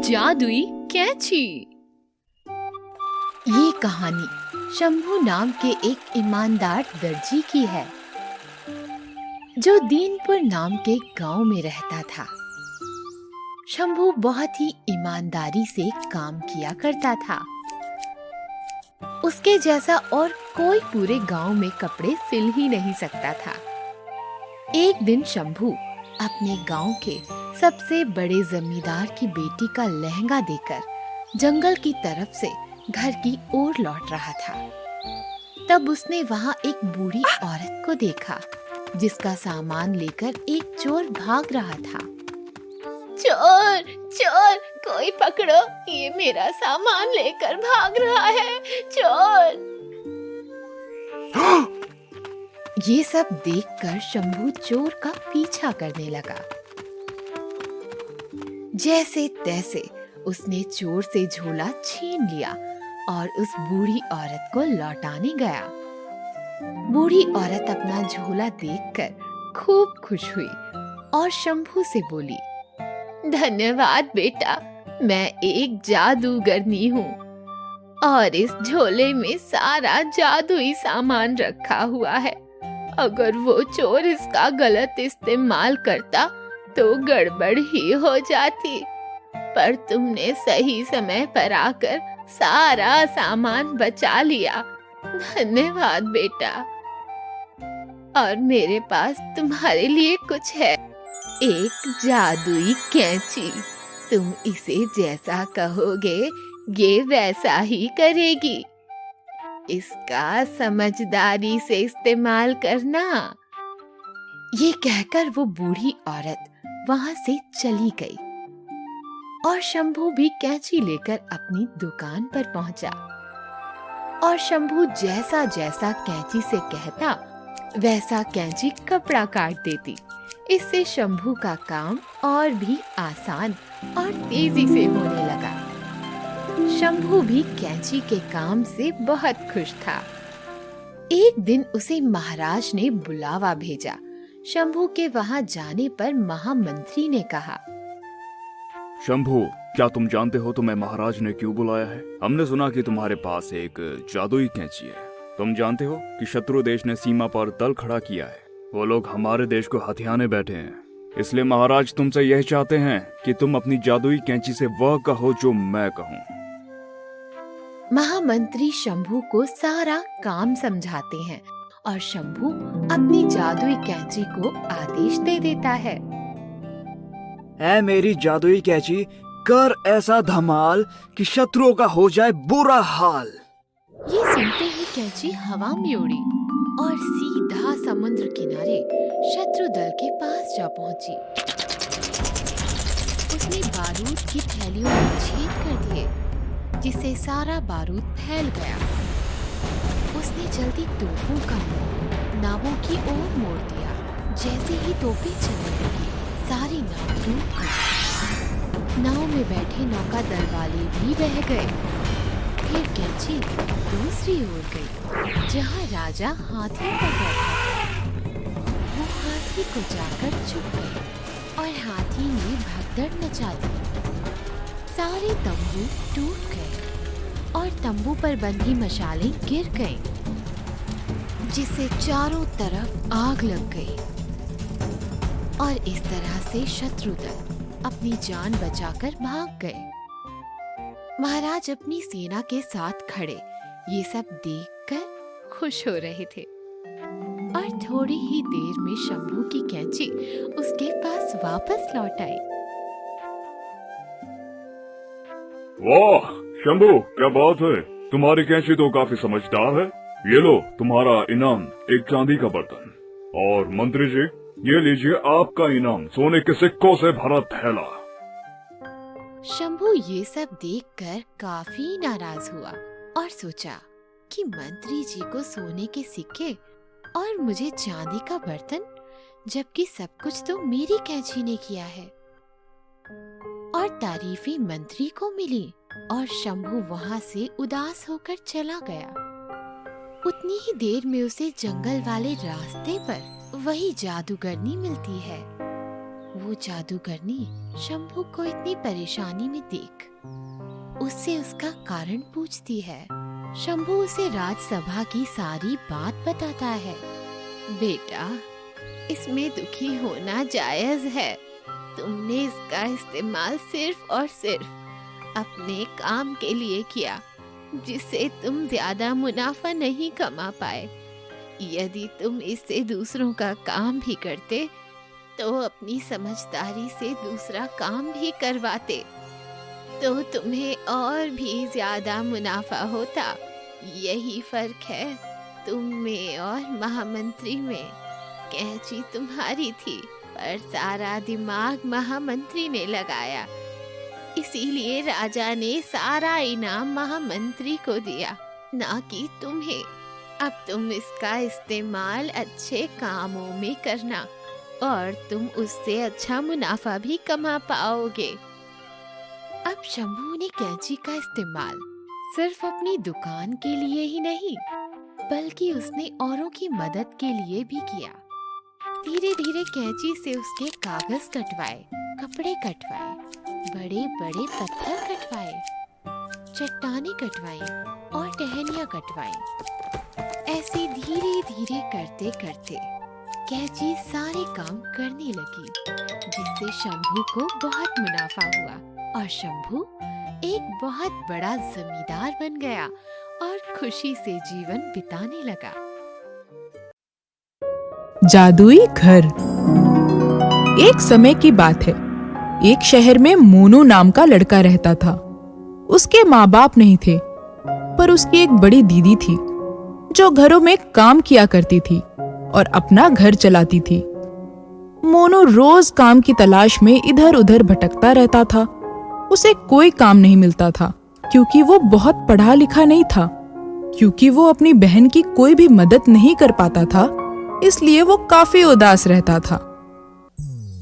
जादुई कैंची। ये कहानी शंभू नाम के एक ईमानदार दर्जी की है, जो दीनपुर नाम के गांव में रहता था। शंभू बहुत ही ईमानदारी से काम किया करता था। उसके जैसा और कोई पूरे गांव में कपड़े सिल ही नहीं सकता था। एक दिन शंभू अपने गांव के सबसे बड़े जमींदार की बेटी का लहंगा देकर जंगल की तरफ से घर की ओर लौट रहा था। तब उसने वहां एक बूढ़ी औरत को देखा, जिसका सामान लेकर एक चोर भाग रहा था। चोर चोर, कोई पकड़ो, ये मेरा सामान लेकर भाग रहा है, चोर। ये सब देखकर शंभू चोर का पीछा करने लगा। जैसे तैसे उसने चोर से झोला छीन लिया और उस बूढ़ी औरत को लौटाने गया। बूढ़ी औरत अपना झोला देखकर खूब खुश हुई और शंभू से बोली, धन्यवाद बेटा, मैं एक जादूगरनी हूँ और इस झोले में सारा जादुई सामान रखा हुआ है। अगर वो चोर इसका गलत इस्तेमाल करता तो गड़बड़ ही हो जाती, पर तुमने सही समय पर आकर सारा सामान बचा लिया। धन्यवाद बेटा। और मेरे पास तुम्हारे लिए कुछ है, एक जादुई कैंची। तुम इसे जैसा कहोगे ये वैसा ही करेगी। इसका समझदारी से इस्तेमाल करना। ये कहकर वो बूढ़ी औरत वहां से चली गई और शंभू भी कैंची लेकर अपनी दुकान पर पहुंचा। और शंभू जैसा जैसा कैंची से कहता, वैसा कैंची कपड़ा काट देती। इससे शंभू का काम और भी आसान और तेजी से होने लगा। शंभू भी कैंची के काम से बहुत खुश था। एक दिन उसे महाराज ने बुलावा भेजा। शंभू के वहां जाने पर महामंत्री ने कहा, शंभू, क्या तुम जानते हो तुम्हें महाराज ने क्यों बुलाया है? हमने सुना कि तुम्हारे पास एक जादुई कैंची है। तुम जानते हो कि शत्रु देश ने सीमा पर दल खड़ा किया है। वो लोग हमारे देश को हथियाने बैठे हैं। इसलिए महाराज तुमसे यह चाहते हैं कि तुम अपनी जादुई कैंची से वह कहो जो मैं कहूँ। महामंत्री शंभू को सारा काम समझाते हैं और शंभू अपनी जादुई कैंची को आदेश दे देता है। ऐ मेरी जादुई कैंची, कर ऐसा धमाल कि शत्रुओं का हो जाए बुरा हाल। ये सुनते ही कैंची हवा में उड़ी और सीधा समुद्र किनारे शत्रु दल के पास जा पहुंची। उसने बारूद की थैलियों में छेद कर दिए, जिससे सारा बारूद फैल गया। उसने जल्दी तोपों का मुंह नावों की ओर मोड़ दिया। जैसे ही तोपें चलने लगी, सारी नाव डूब गई। नाव में बैठे नौका दल वाले भी बह गए। फिर कैंची दूसरी ओर गई, जहाँ राजा हाथी पर बैठा था। वो हाथी को जाकर छुप गई और हाथी ने भगदड़ मचा दी। सारे तंबू टूट गए और तंबू पर बंधी मशालें गिर गईं, जिससे चारों तरफ आग लग गई। और इस तरह से शत्रु दल अपनी जान बचाकर भाग गए। महाराज अपनी सेना के साथ खड़े ये सब देखकर खुश हो रहे थे। और थोड़ी ही देर में शंभू की कैंची उसके पास वापस लौट आई। वाह शंभू, क्या बात है, तुम्हारी कैंची तो काफी समझदार है। ये लो तुम्हारा इनाम, एक चांदी का बर्तन। और मंत्री जी, ये लीजिए आपका इनाम, सोने के सिक्कों से भरा थैला। शंभू ये सब देखकर काफी नाराज हुआ और सोचा कि मंत्री जी को सोने के सिक्के और मुझे चांदी का बर्तन, जबकि सब कुछ तो मेरी कैंची ने किया है। और तारीफें मंत्री को मिली और शंभू वहां से उदास होकर चला गया। उतनी ही देर में उसे जंगल वाले रास्ते पर वही जादूगरनी मिलती है। वो जादूगरनी शंभू को इतनी परेशानी में देख उससे उसका कारण पूछती है। शंभू उसे राजसभा की सारी बात बताता है। बेटा, इसमें दुखी होना जायज है। तुमने इसका इस्तेमाल सिर्फ और सिर्फ अपने काम के लिए किया, जिससे तुम ज्यादा मुनाफा नहीं कमा पाए। यदि तुम इससे दूसरों का काम भी करते तो अपनी समझदारी से दूसरा काम भी करवाते तो तुम्हें और भी ज्यादा मुनाफा होता। यही फर्क है तुम में और महामंत्री में। कैंची तुम्हारी थी पर सारा दिमाग महामंत्री ने लगाया, इसीलिए राजा ने सारा इनाम महामंत्री को दिया, ना कि तुम्हें। अब तुम इसका इस्तेमाल अच्छे कामों में करना और तुम उससे अच्छा मुनाफा भी कमा पाओगे। अब शंभू ने कैंची का इस्तेमाल सिर्फ अपनी दुकान के लिए ही नहीं, बल्कि उसने औरों की मदद के लिए भी किया। धीरे धीरे कैंची से उसके कागज कटवाए, कपड़े कटवाए, बड़े बड़े पत्थर कटवाए, चट्टानें कटवाई और टहनियाँ कटवाई। ऐसे धीरे धीरे करते करते कैंची सारे काम करने लगी, जिससे शंभू को बहुत मुनाफा हुआ और शंभू एक बहुत बड़ा जमींदार बन गया और खुशी से जीवन बिताने लगा। जादुई घर। एक समय की बात है, एक शहर में मोनू नाम का लड़का रहता था। उसके माँ बाप नहीं थे, पर उसकी एक बड़ी दीदी थी जो घरों में काम किया करती थी और अपना घर चलाती थी। मोनू रोज काम की तलाश में इधर उधर भटकता रहता था। उसे कोई काम नहीं मिलता था क्योंकि वो बहुत पढ़ा लिखा नहीं था। क्योंकि वो अपनी बहन की कोई भी मदद नहीं कर पाता था, इसलिए वो काफी उदास रहता था।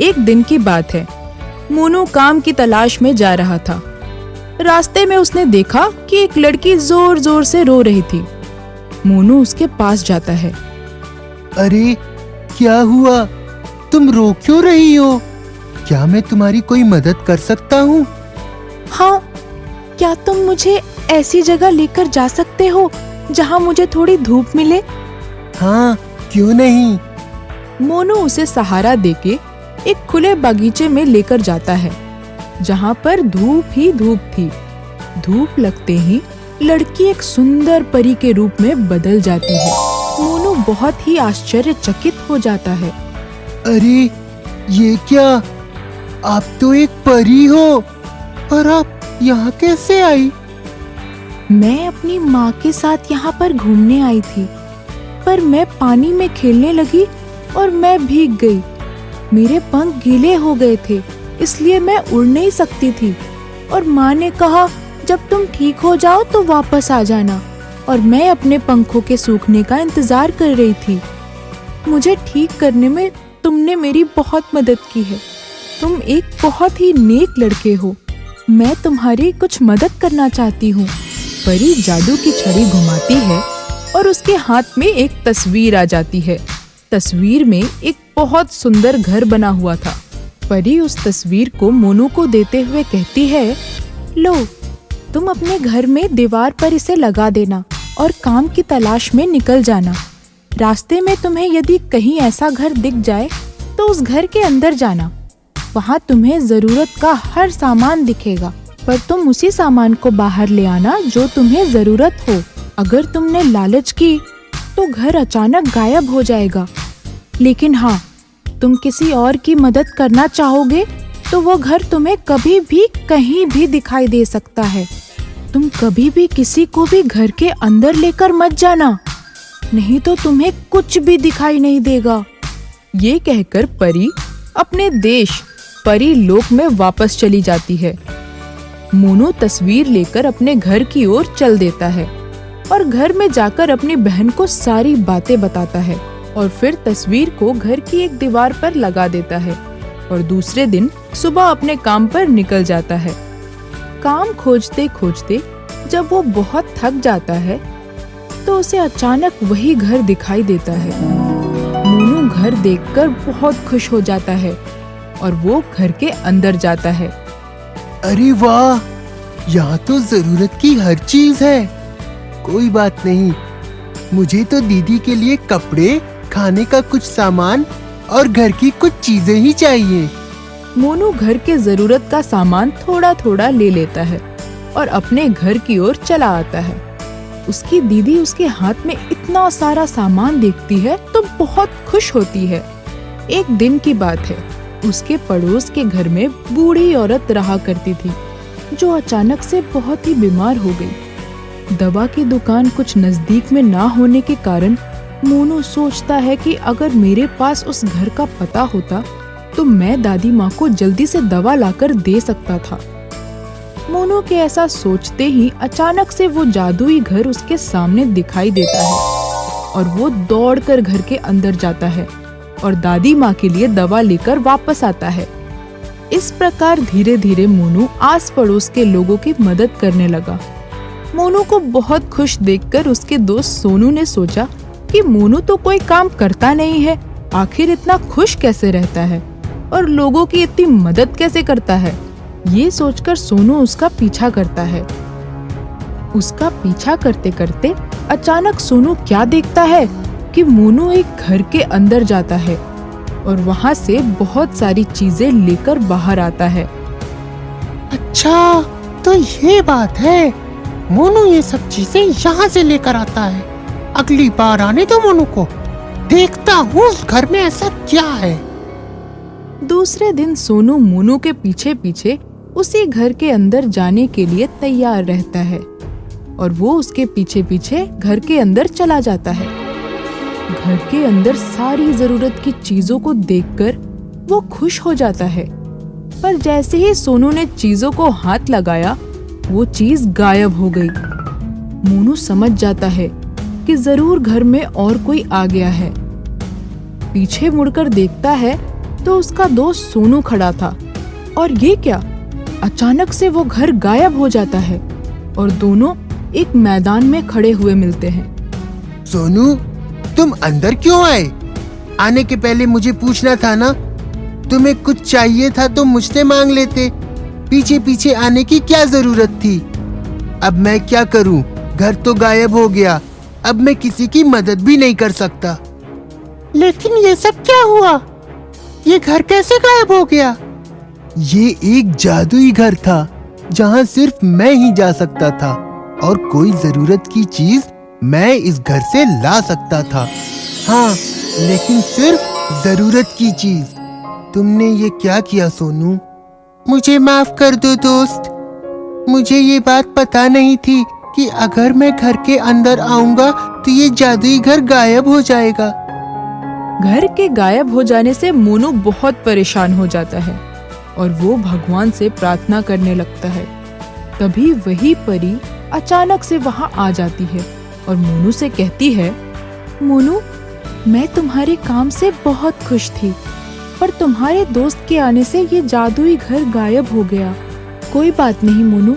एक दिन की बात है, मोनू काम की तलाश में जा रहा था। रास्ते में उसने देखा कि एक लड़की जोर जोर से रो रही थी। मोनू उसके पास जाता है। अरे, क्या हुआ? तुम रो क्यों रही हो? क्या मैं तुम्हारी कोई मदद कर सकता हूँ? हाँ, क्या तुम मुझे ऐसी जगह लेकर जा सकते हो जहाँ मुझे थोड़ी धूप मिले? हाँ, क्यों नहीं। मोनू उसे सहारा देके एक खुले बगीचे में लेकर जाता है, जहाँ पर धूप ही धूप थी। धूप लगते ही लड़की एक सुंदर परी के रूप में बदल जाती है। मोनू बहुत ही आश्चर्यचकित हो जाता है। अरे, ये क्या? आप तो एक परी हो, और आप यहाँ कैसे आई? मैं अपनी माँ के साथ यहाँ पर घूमने आई थी, पर मैं पानी में खेलने लगी और मैं भीग गई। मेरे पंख गीले हो गए थे, इसलिए मैं उड़ नहीं सकती थी। और माँ ने कहा, जब तुम ठीक हो जाओ तो वापस आ जाना। और मैं अपने पंखों के सूखने का इंतजार कर रही थी। मुझे ठीक करने में तुमने मेरी बहुत मदद की है। तुम एक बहुत ही नेक लड़के हो। मैं तुम्हारी कुछ मदद करना चाहती हूँ। परी जादू की छड़ी घुमाती है और उसके हाथ में एक तस्वीर आ जाती है। तस्वीर में एक बहुत सुंदर घर बना हुआ था। परी उस तस्वीर को मोनू को देते हुए कहती है, लो, तुम अपने घर में दीवार पर इसे लगा देना और काम की तलाश में निकल जाना। रास्ते में तुम्हें यदि कहीं ऐसा घर दिख जाए तो उस घर के अंदर जाना। वहाँ तुम्हें जरूरत का हर सामान दिखेगा, पर तुम उसी सामान को बाहर ले आना जो तुम्हें जरूरत हो। अगर तुमने लालच की तो घर अचानक गायब हो जाएगा। लेकिन हाँ, तुम किसी और की मदद करना चाहोगे तो वो घर तुम्हें कभी भी कहीं भी दिखाई दे सकता है। तुम कभी भी किसी को भी घर के अंदर लेकर मत जाना, नहीं तो तुम्हें कुछ भी दिखाई नहीं देगा। ये कहकर परी अपने देश परी लोक में वापस चली जाती है। मोनू तस्वीर लेकर अपने घर की ओर चल देता है और घर में जाकर अपनी बहन को सारी बातें बताता है और फिर तस्वीर को घर की एक दीवार पर लगा देता है और दूसरे दिन सुबह अपने काम पर निकल जाता है। काम खोजते खोजते जब वो बहुत थक जाता है तो उसे अचानक वही घर दिखाई देता है। मोनू घर देखकर बहुत खुश हो जाता है। और वो घर के अंदर जाता है। अरे वाह, यहाँ तो जरूरत की हर चीज है। कोई बात नहीं, मुझे तो दीदी के लिए कपड़े, खाने का कुछ सामान और घर की कुछ चीजें ही चाहिए। मोनू घर के जरूरत का सामान थोड़ा थोड़ा ले लेता है और अपने घर की ओर चला आता है। उसकी दीदी उसके हाथ में इतना सारा सामान देखती है तो बहुत खुश होती है। एक दिन की बात है, उसके पड़ोस के घर में बूढ़ी औरत रहा करती थी, जो अचानक से बहुत ही बीमार हो गई। दवा की दुकान कुछ नजदीक में ना होने के कारण मोनू सोचता है कि अगर मेरे पास उस घर का पता होता तो मैं दादी माँ को जल्दी से दवा लाकर दे सकता था। मोनू के ऐसा सोचते ही अचानक से वो जादुई घर उसके सामने दिखाई देता है और वो दौड़कर घर के अंदर जाता है और दादी माँ के लिए दवा लेकर वापस आता है। इस प्रकार धीरे धीरे मोनू आस पड़ोस के लोगों की मदद करने लगा। मोनू को बहुत खुश देखकर उसके दोस्त सोनू ने सोचा कि मोनू तो कोई काम करता नहीं है, आखिर इतना खुश कैसे रहता है और लोगों की इतनी मदद कैसे करता है। ये सोचकर सोनू उसका पीछा करता है। उसका पीछा करते करते अचानक सोनू क्या देखता है कि मोनू एक घर के अंदर जाता है और वहाँ से बहुत सारी चीजें लेकर बाहर आता है। अच्छा, तो ये बात है, मोनू ये सब चीजें यहाँ से लेकर आता है। अगली बार आने दो मोनू को, देखता हूँ उस घर में ऐसा क्या है। दूसरे दिन सोनू मोनू के पीछे पीछे उसी घर के अंदर जाने के लिए तैयार रहता है और वो उसके पीछे पीछे घर के अंदर चला जाता है। घर के अंदर सारी जरूरत की चीजों को देखकर वो खुश हो जाता है, पर जैसे ही सोनू ने चीजों को हाथ लगाया वो चीज गायब हो गई। मोनू समझ जाता है कि जरूर घर में और कोई आ गया है। पीछे मुड़कर देखता है तो उसका दोस्त सोनू खड़ा था और ये क्या, अचानक से वो घर गायब हो जाता है और दोनों एक मैदान में खड़े हुए मिलते हैं। सोनू, तुम अंदर क्यों आए? आने के पहले मुझे पूछना था ना। तुम्हें कुछ चाहिए था तो मुझसे मांग लेते, पीछे पीछे आने की क्या जरूरत थी? अब मैं क्या करूं? घर तो गायब हो गया, अब मैं किसी की मदद भी नहीं कर सकता। लेकिन ये सब क्या हुआ? ये घर कैसे गायब हो गया? ये एक जादुई घर था जहाँ सिर्फ मैं ही जा सकता था और कोई जरूरत की चीज मैं इस घर से ला सकता था। हाँ, लेकिन सिर्फ जरूरत की चीज। तुमने ये क्या किया सोनू? मुझे माफ कर दो दोस्त, मुझे ये बात पता नहीं थी कि अगर मैं घर के अंदर आऊंगा तो ये जादुई घर गायब हो जाएगा। घर के गायब हो जाने से मोनू बहुत परेशान हो जाता है और वो भगवान से प्रार्थना करने लगता है। तभी वही परी अचानक से वहाँ आ जाती है और मोनू से कहती है, मोनू, मैं तुम्हारे काम से बहुत खुश थी, पर तुम्हारे दोस्त के आने से ये जादुई घर गायब हो गया। कोई बात नहीं मोनू,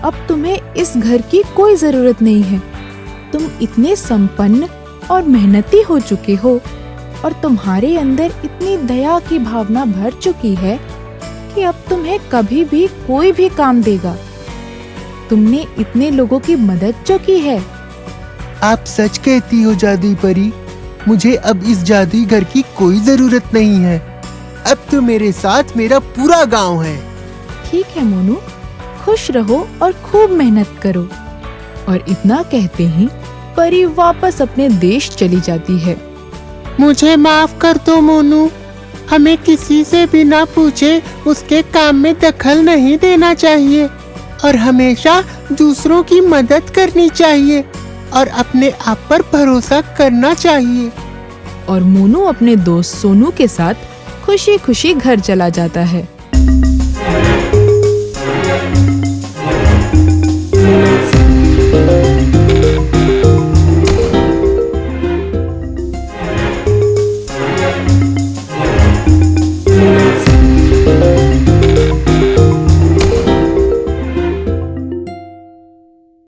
अब तुम्हें इस घर की कोई जरूरत नहीं है। तुम इतने संपन्न और मेहनती हो चुके हो और तुम्हारे अंदर इतनी दया की भावना भर चुकी है कि अब तुम्हें कभी भी कोई भी काम देगा। तुमने इतने लोगों की मदद जो की है। आप सच कहती हो जादुई परी, मुझे अब इस जादुई घर की कोई जरूरत नहीं है। अब तो मेरे साथ मेरा पूरा गांव है। ठीक है मोनू, खुश रहो और खूब मेहनत करो। और इतना कहते ही परी वापस अपने देश चली जाती है। मुझे माफ कर दो मोनू, हमें किसी से बिना पूछे उसके काम में दखल नहीं देना चाहिए और हमेशा दूसरों की मदद करनी चाहिए और अपने आप पर भरोसा करना चाहिए। और मोनू अपने दोस्त सोनू के साथ खुशी खुशी घर चला जाता है।